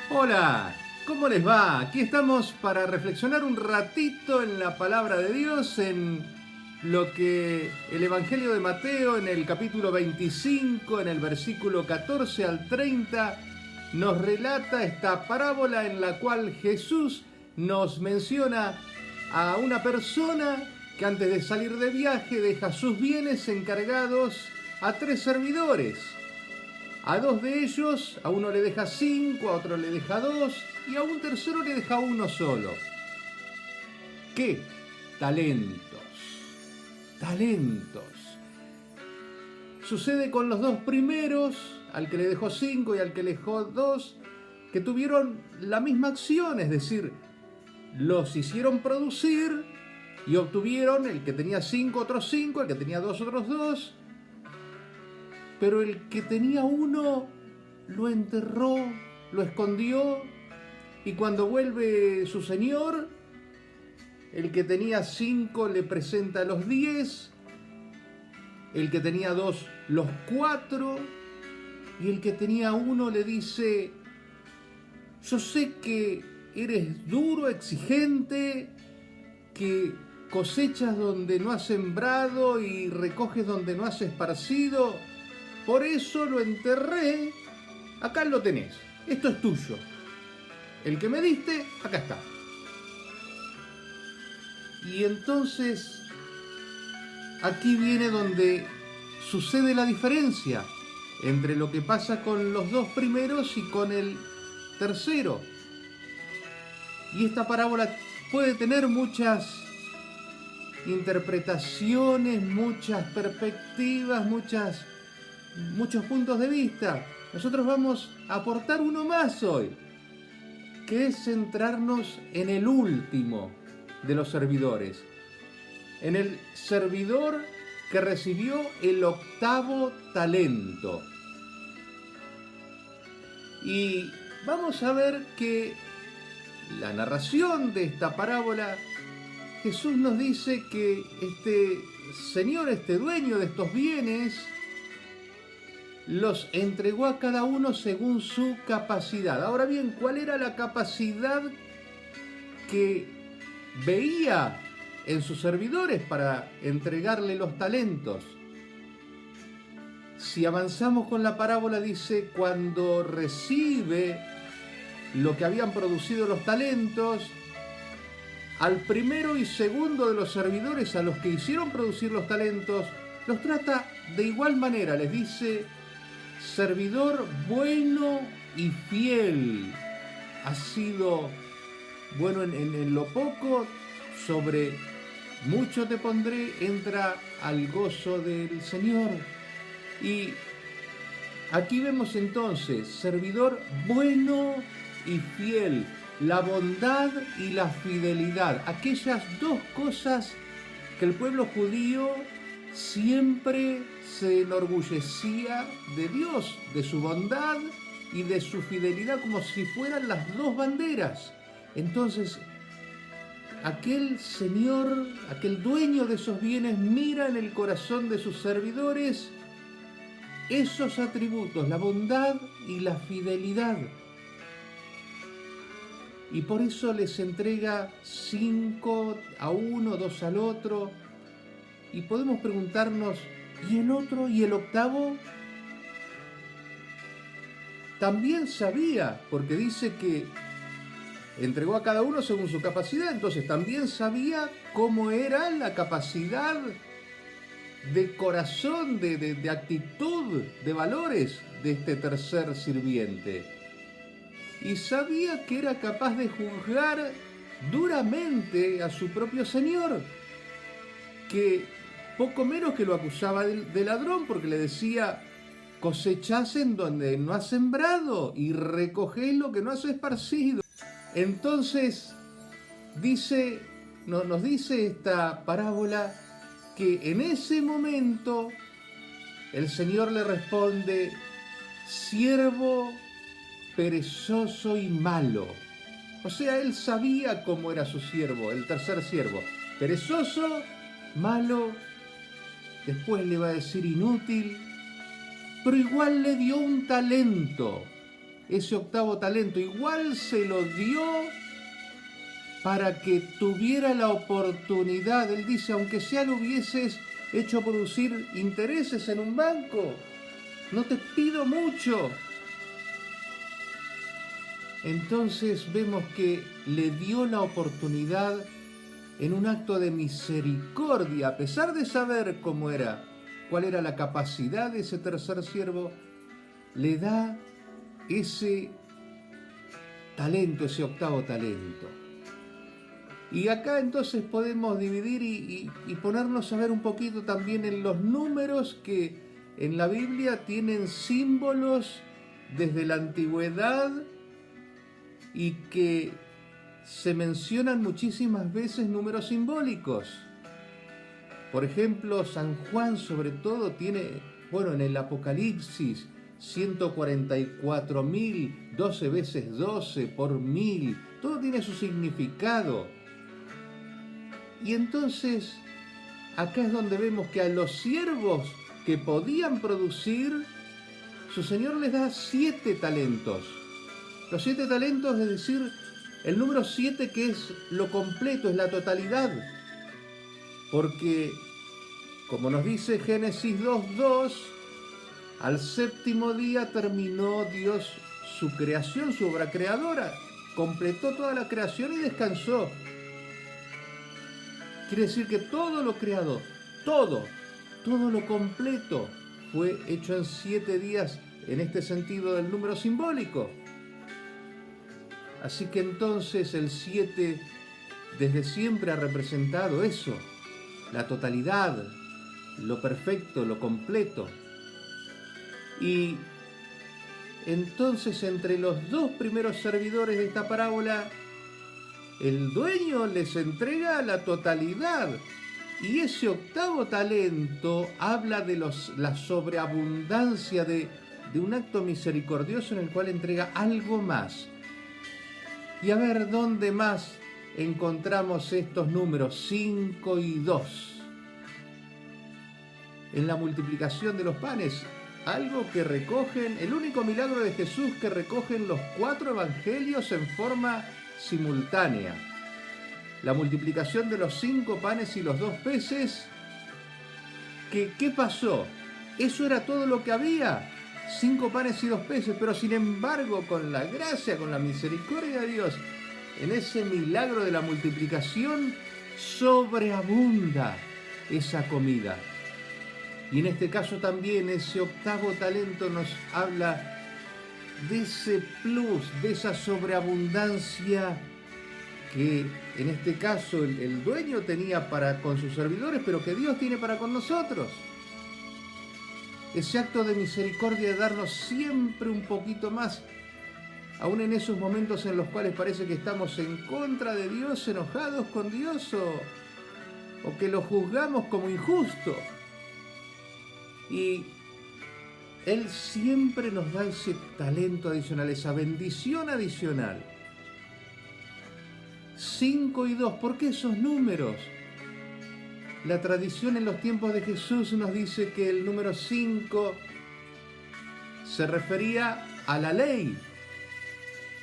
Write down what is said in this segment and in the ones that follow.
Hola, ¿cómo les va? Aquí estamos para reflexionar un ratito en la palabra de Dios, en lo que el Evangelio de Mateo, en el capítulo 25, en el versículo 14 al 30, nos relata esta parábola en la cual Jesús nos menciona a una persona que antes de salir de viaje deja sus bienes encargados a tres servidores. A dos de ellos, a uno le deja 5, a otro le deja 2 y a un tercero le deja uno solo. ¿Qué? Talentos. Talentos. Sucede con los dos primeros, al que le dejó 5 y al que le dejó 2, que tuvieron la misma acción, es decir, los hicieron producir y obtuvieron el que tenía 5 otros 5, el que tenía 2 otros 2, pero el que tenía uno lo enterró, lo escondió, y cuando vuelve su señor, el que tenía 5 le presenta los 10, el que tenía 2 los 4, y el que tenía uno le dice: yo sé que eres duro, exigente, que cosechas donde no has sembrado y recoges donde no has esparcido, por eso lo enterré. Acá lo tenés, esto es tuyo. El que me diste, acá está. Y entonces aquí viene donde sucede la diferencia entre lo que pasa con los dos primeros y con el tercero. Y esta parábola puede tener muchas interpretaciones, muchas perspectivas, muchos puntos de vista. Nosotros vamos a aportar uno más hoy, que es centrarnos en el último de los servidores, en el servidor que recibió el octavo talento. Y vamos a ver que la narración de esta parábola, Jesús nos dice que este señor, este dueño de estos bienes, los entregó a cada uno según su capacidad. Ahora bien, ¿cuál era la capacidad que veía en sus servidores para entregarle los talentos? Si avanzamos con la parábola, dice: cuando recibe lo que habían producido los talentos, al primero y segundo de los servidores, a los que hicieron producir los talentos, los trata de igual manera. Les dice: servidor bueno y fiel, has sido bueno en lo poco, sobre mucho te pondré, entra al gozo del Señor. Y aquí vemos entonces, servidor bueno y fiel, la bondad y la fidelidad, aquellas dos cosas que el pueblo judío siempre se enorgullecía de Dios, de su bondad y de su fidelidad, como si fueran las dos banderas. Entonces, aquel señor, aquel dueño de esos bienes, mira en el corazón de sus servidores esos atributos, la bondad y la fidelidad. Y por eso les entrega 5 a uno, 2 al otro. Y podemos preguntarnos: ¿y el otro y el octavo? También sabía, porque dice que entregó a cada uno según su capacidad, entonces también sabía cómo era la capacidad de corazón, de actitud, de valores de este tercer sirviente. Y sabía que era capaz de juzgar duramente a su propio señor, que poco menos que lo acusaba de ladrón, porque le decía: cosechás en donde no has sembrado y recogés lo que no has esparcido. Entonces nos dice esta parábola que en ese momento el Señor le responde: siervo perezoso y malo. O sea, él sabía cómo era su siervo, el tercer siervo. Perezoso, malo, después le va a decir inútil, pero igual le dio un talento. ese octavo talento, igual se lo dio para que tuviera la oportunidad. Él dice, aunque sea lo hubieses hecho producir intereses en un banco, no te pido mucho. Entonces vemos que le dio la oportunidad en un acto de misericordia, a pesar de saber cuál era la capacidad de ese tercer siervo, le da ese talento, ese octavo talento. Y acá entonces podemos dividir y ponernos a ver un poquito también en los números que en la Biblia tienen símbolos desde la antigüedad y que se mencionan muchísimas veces números simbólicos. Por ejemplo, San Juan sobre todo tiene, en el Apocalipsis, 144.000, 12 veces 12 por 1000, todo tiene su significado. Y entonces, acá es donde vemos que a los siervos que podían producir, su Señor les da 7 talentos. Los 7 talentos, es decir, el número 7 que es lo completo, es la totalidad. Porque, como nos dice Génesis 2:2, al séptimo día terminó Dios su creación, su obra creadora. Completó toda la creación y descansó. Quiere decir que todo lo creado, todo lo completo fue hecho en 7 días, en este sentido del número simbólico. Así que entonces el 7 desde siempre ha representado eso, la totalidad, lo perfecto, lo completo. Y entonces entre los 2 primeros servidores de esta parábola, el dueño les entrega la totalidad. Y ese octavo talento habla de la sobreabundancia de un acto misericordioso en el cual entrega algo más. Y a ver, ¿dónde más encontramos estos números 5 y 2? En la multiplicación de los panes, algo que recogen, el único milagro de Jesús que recogen los 4 evangelios en forma simultánea. La multiplicación de los 5 panes y los 2 peces. ¿Qué pasó? Eso era todo lo que había. 5 panes y 2 peces, pero sin embargo, con la gracia, con la misericordia de Dios, en ese milagro de la multiplicación, sobreabunda esa comida. Y en este caso también ese octavo talento nos habla de ese plus, de esa sobreabundancia que en este caso el dueño tenía para con sus servidores, pero que Dios tiene para con nosotros. Ese acto de misericordia de darnos siempre un poquito más, aún en esos momentos en los cuales parece que estamos en contra de Dios, enojados con Dios o que lo juzgamos como injusto. Y Él siempre nos da ese talento adicional, esa bendición adicional. 5 y 2, ¿por qué esos números? La tradición en los tiempos de Jesús nos dice que el número 5 se refería a la ley,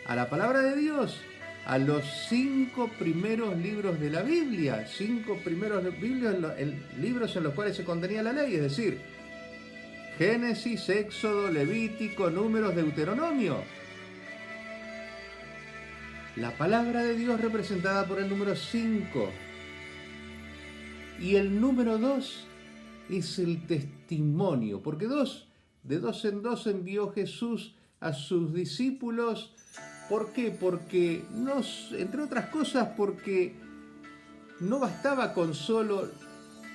a la palabra de Dios, a los 5 primeros libros de la Biblia, 5 primeros libros en los cuales se contenía la ley, es decir, Génesis, Éxodo, Levítico, Números, Deuteronomio. La palabra de Dios representada por el número 5. Y el número 2 es el testimonio, porque de dos en dos envió Jesús a sus discípulos. ¿Por qué? Porque, entre otras cosas, porque no bastaba con solo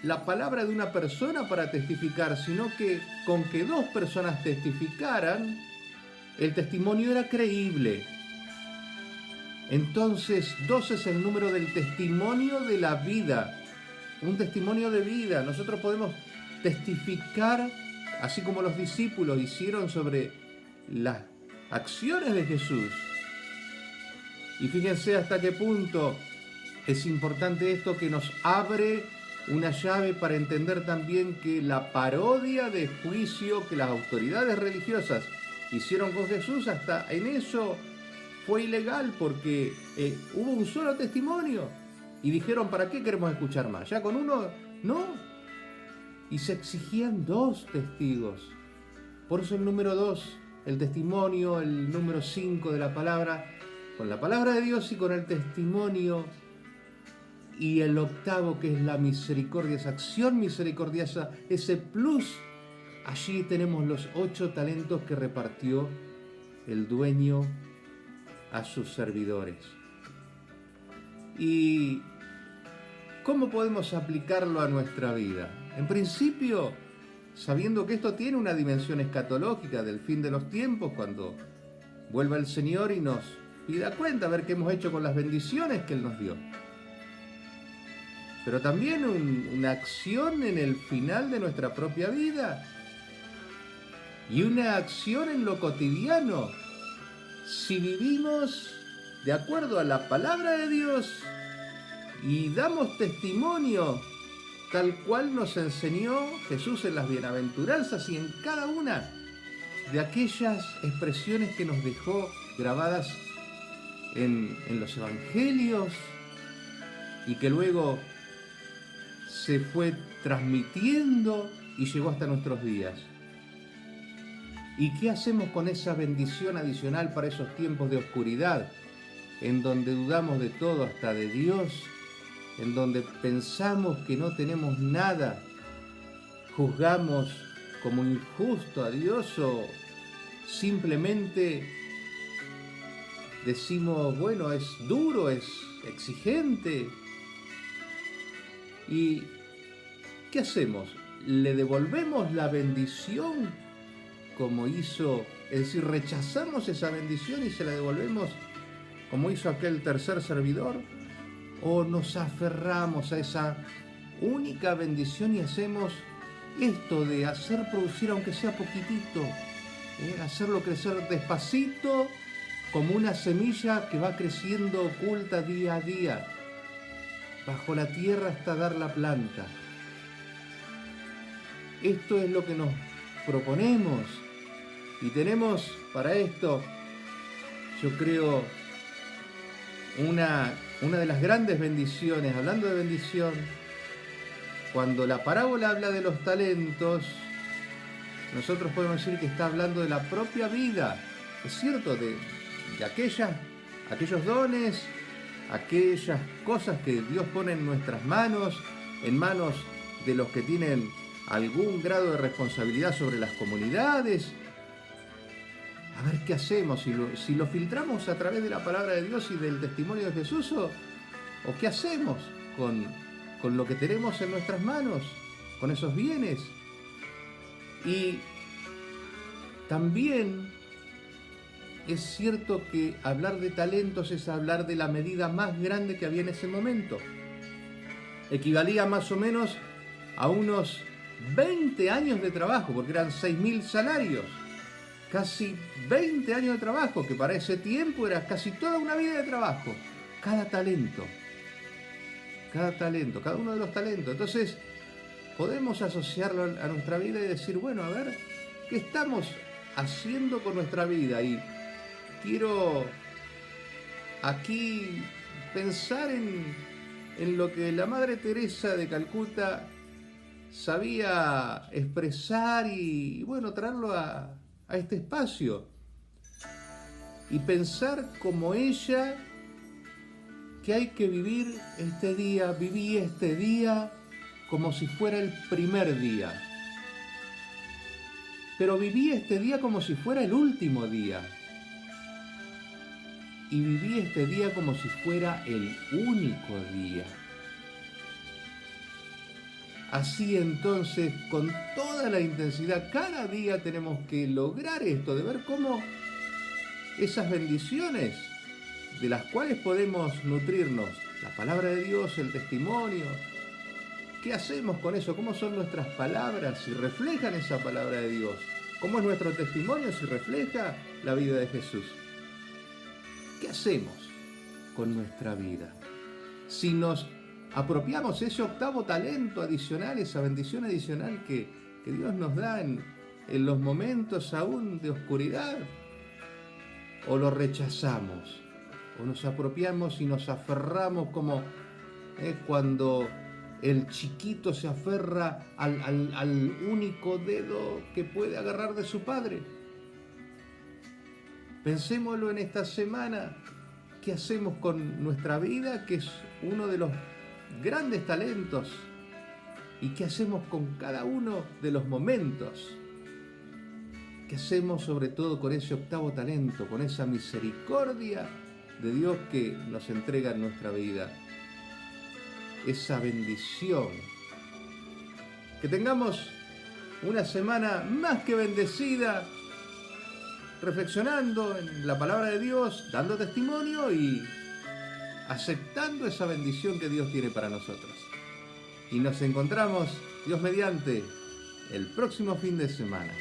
la palabra de una persona para testificar, sino que con que 2 personas testificaran, el testimonio era creíble. Entonces, 2 es el número del testimonio de la vida, un testimonio de vida. Nosotros podemos testificar, así como los discípulos hicieron sobre las acciones de Jesús. Y fíjense hasta qué punto es importante esto, que nos abre una llave para entender también que la parodia de juicio que las autoridades religiosas hicieron con Jesús, hasta en eso fue ilegal porque hubo un solo testimonio. Y dijeron, ¿para qué queremos escuchar más? Ya con uno, no. Y se exigían 2 testigos. Por eso el número 2, el testimonio, el número 5 de la palabra, con la palabra de Dios y con el testimonio. Y el octavo, que es la misericordia, esa acción misericordiosa, ese plus. Allí tenemos los 8 talentos que repartió el dueño a sus servidores. ¿Y cómo podemos aplicarlo a nuestra vida? En principio, sabiendo que esto tiene una dimensión escatológica del fin de los tiempos, cuando vuelva el Señor y nos pida cuenta a ver qué hemos hecho con las bendiciones que Él nos dio. Pero también una acción en el final de nuestra propia vida. Y una acción en lo cotidiano. Si vivimos de acuerdo a la palabra de Dios y damos testimonio tal cual nos enseñó Jesús en las bienaventuranzas y en cada una de aquellas expresiones que nos dejó grabadas en los evangelios y que luego se fue transmitiendo y llegó hasta nuestros días. ¿Y qué hacemos con esa bendición adicional para esos tiempos de oscuridad, en donde dudamos de todo, hasta de Dios, en donde pensamos que no tenemos nada, juzgamos como injusto a Dios o simplemente decimos, bueno, es duro, es exigente? ¿Y qué hacemos? ¿Le devolvemos la bendición como hizo, es decir, rechazamos esa bendición y se la devolvemos como hizo aquel tercer servidor? ¿O nos aferramos a esa única bendición y hacemos esto de hacer producir, aunque sea poquitito, hacerlo crecer despacito, como una semilla que va creciendo oculta día a día, bajo la tierra hasta dar la planta? Esto es lo que nos proponemos. Y tenemos para esto, yo creo, una de las grandes bendiciones. Hablando de bendición, cuando la parábola habla de los talentos, nosotros podemos decir que está hablando de la propia vida, es cierto, de aquellos dones, aquellas cosas que Dios pone en nuestras manos, en manos de los que tienen algún grado de responsabilidad sobre las comunidades. A ver qué hacemos, si lo filtramos a través de la palabra de Dios y del testimonio de Jesús, o qué hacemos con lo que tenemos en nuestras manos, con esos bienes. Y también es cierto que hablar de talentos es hablar de la medida más grande que había en ese momento. Equivalía más o menos a unos 20 años de trabajo, porque eran 6.000 salarios. Casi 20 años de trabajo, que para ese tiempo era casi toda una vida de trabajo. Cada talento, cada uno de los talentos. Entonces, podemos asociarlo a nuestra vida y decir, bueno, a ver, ¿qué estamos haciendo con nuestra vida? Y quiero aquí pensar en lo que la Madre Teresa de Calcuta sabía expresar y, bueno, traerlo a este espacio y pensar como ella, que hay que vivir este día, viví este día como si fuera el primer día, pero viví este día como si fuera el último día, y viví este día como si fuera el único día. Así entonces, con toda la intensidad, cada día tenemos que lograr esto, de ver cómo esas bendiciones de las cuales podemos nutrirnos, la palabra de Dios, el testimonio, ¿qué hacemos con eso? ¿Cómo son nuestras palabras si reflejan esa palabra de Dios? ¿Cómo es nuestro testimonio si refleja la vida de Jesús? ¿Qué hacemos con nuestra vida? Si nos apropiamos ese octavo talento adicional, esa bendición adicional que Dios nos da en en los momentos aún de oscuridad? ¿O lo rechazamos? ¿O nos apropiamos y nos aferramos como cuando el chiquito se aferra al único dedo que puede agarrar de su padre? Pensémoslo en esta semana. ¿Qué hacemos con nuestra vida, que es uno de los grandes talentos? ¿Y qué hacemos con cada uno de los momentos? ¿Qué hacemos sobre todo con ese octavo talento, con esa misericordia de Dios que nos entrega en nuestra vida? Esa bendición. Que tengamos una semana más que bendecida, reflexionando en la palabra de Dios, dando testimonio y aceptando esa bendición que Dios tiene para nosotros. Y nos encontramos, Dios mediante, el próximo fin de semana.